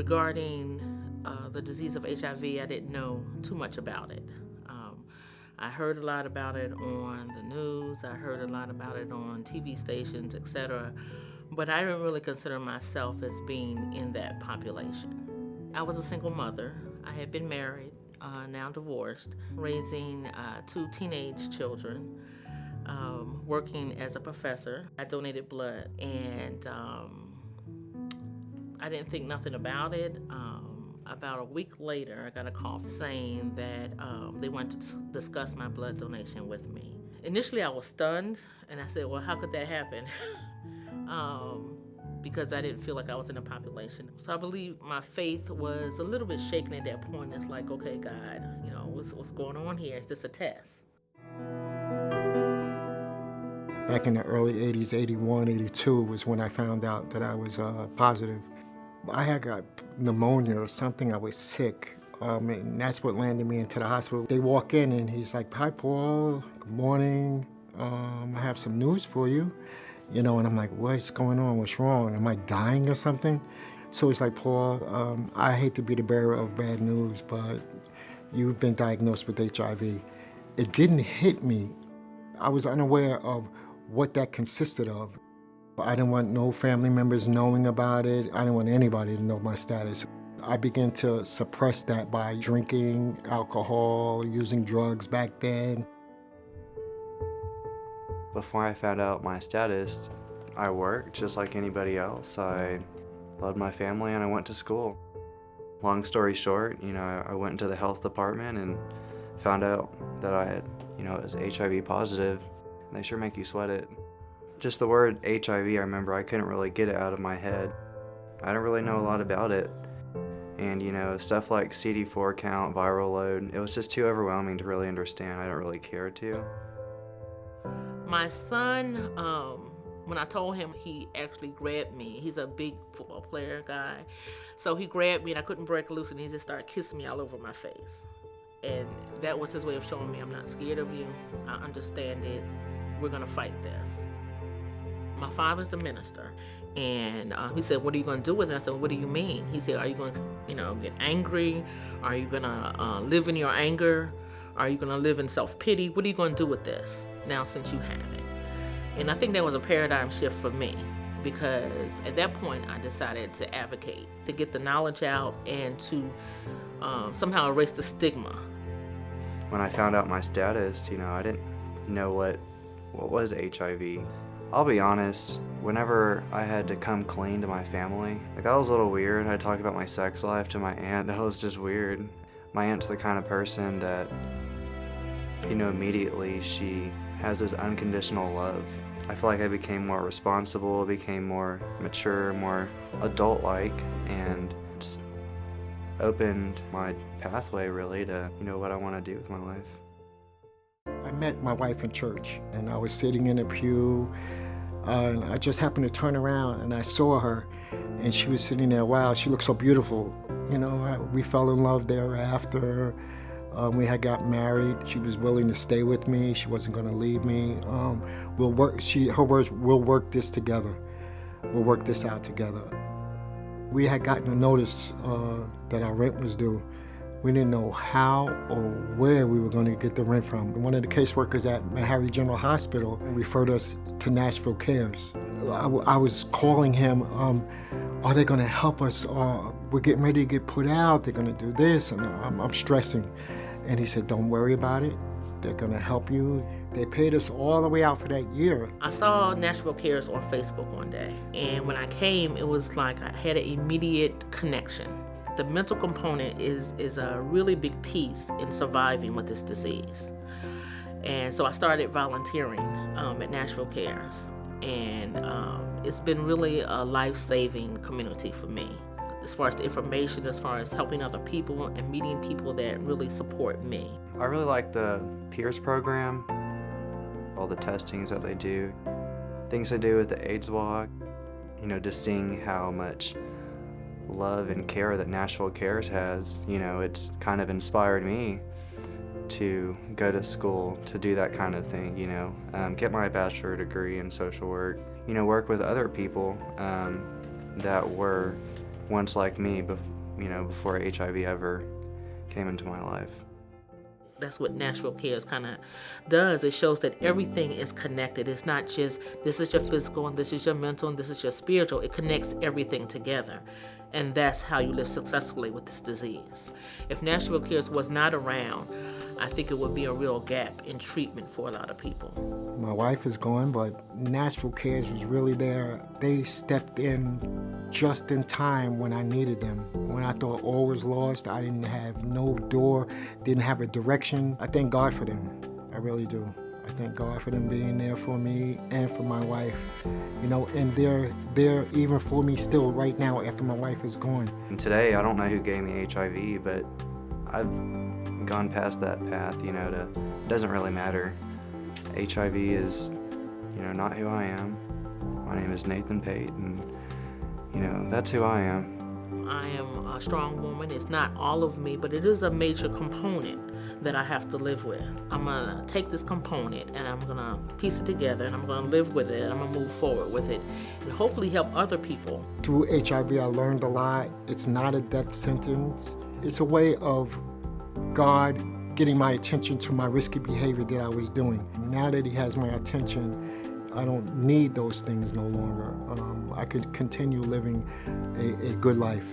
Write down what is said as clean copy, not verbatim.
Regarding the disease of HIV, I didn't know too much about it. I heard a lot about it on the news, I heard a lot about it on TV stations, etc., but I didn't really consider myself as being in that population. I was a single mother. I had been married, now divorced, raising 2 teenage children, working as a professor. I donated blood, and I didn't think nothing about it. About a week later, I got a call saying that they wanted to discuss my blood donation with me. Initially, I was stunned, and I said, well, how could that happen? Because I didn't feel like I was in the population. So I believe my faith was a little bit shaken at that point. It's like, okay, God, what's going on here? Is this a test? Back in the early 80s, 81, 82 was when I found out that I was positive. I had got pneumonia or something. I was sick, and that's what landed me into the hospital. They walk in and he's like, hi, Paul, good morning. I have some news for you. And I'm like, what's going on? What's wrong? Am I dying or something? So he's like, Paul, I hate to be the bearer of bad news, but you've been diagnosed with HIV. It didn't hit me. I was unaware of what that consisted of. I didn't want no family members knowing about it. I didn't want anybody to know my status. I began to suppress that by drinking alcohol, using drugs back then. Before I found out my status, I worked just like anybody else. I loved my family and I went to school. Long story short, I went into the health department and found out that I had, was HIV positive. They sure make you sweat it. Just the word HIV, I remember I couldn't really get it out of my head. I didn't really know a lot about it. And stuff like CD4 count, viral load, it was just too overwhelming to really understand. I didn't really care to. My son, when I told him, he actually grabbed me. He's a big football player guy. So he grabbed me and I couldn't break loose and he just started kissing me all over my face. And that was his way of showing me, I'm not scared of you. I understand it. We're gonna fight this. My father's a minister, and he said, what are you going to do with it? I said, well, what do you mean? He said, are you going to, get angry? Are you going to live in your anger? Are you going to live in self-pity? What are you going to do with this now since you have it? And I think that was a paradigm shift for me, because at that point I decided to advocate, to get the knowledge out and to somehow erase the stigma. When I found out my status, I didn't know what was HIV. I'll be honest, whenever I had to come clean to my family, that was a little weird. I talk about my sex life to my aunt. That was just weird. My aunt's the kind of person that, immediately she has this unconditional love. I feel like I became more responsible, became more mature, more adult-like, and just opened my pathway really to, what I want to do with my life. I met my wife in church, and I was sitting in a pew, and I just happened to turn around, and I saw her, and she was sitting there. Wow, she looked so beautiful. We fell in love thereafter. We had got married. She was willing to stay with me. She wasn't going to leave me. We'll work. Her words, we'll work this together. We'll work this out together. We had gotten a notice that our rent was due. We didn't know how or where we were going to get the rent from. One of the caseworkers at Harry General Hospital referred us to Nashville CARES. I was calling him, are they going to help us? We're getting ready to get put out. They're going to do this, and I'm stressing. And he said, don't worry about it. They're going to help you. They paid us all the way out for that year. I saw Nashville CARES on Facebook one day, and when I came, it was like I had an immediate connection. The mental component is a really big piece in surviving with this disease. And so I started volunteering at Nashville CARES. And it's been really a life-saving community for me, as far as the information, as far as helping other people and meeting people that really support me. I really like the PEERS program, all the testings that they do, things they do with the AIDS walk, just seeing how much love and care that Nashville CARES has, it's kind of inspired me to go to school to do that kind of thing, get my bachelor degree in social work, work with other people that were once like me, before HIV ever came into my life. That's what Nashville CARES kind of does. It shows that everything is connected. It's not just this is your physical and this is your mental and this is your spiritual. It connects everything together. And that's how you live successfully with this disease. If Nashville CARES was not around, I think it would be a real gap in treatment for a lot of people. My wife is gone, but Nashville CARES was really there. They stepped in just in time when I needed them. When I thought all was lost, I didn't have no door, didn't have a direction. I thank God for them. I really do. I thank God for them being there for me and for my wife. And they're there even for me still right now after my wife is gone. And today, I don't know who gave me HIV, but I've gone past that path, it doesn't really matter. HIV is, not who I am. My name is Nathan Pate, and, that's who I am. I am a strong woman. It's not all of me, but it is a major component that I have to live with. I'm gonna take this component and I'm gonna piece it together and I'm gonna live with it and I'm gonna move forward with it and hopefully help other people. Through HIV, I learned a lot. It's not a death sentence. It's a way of God getting my attention to my risky behavior that I was doing. Now that He has my attention, I don't need those things no longer. I could continue living a good life.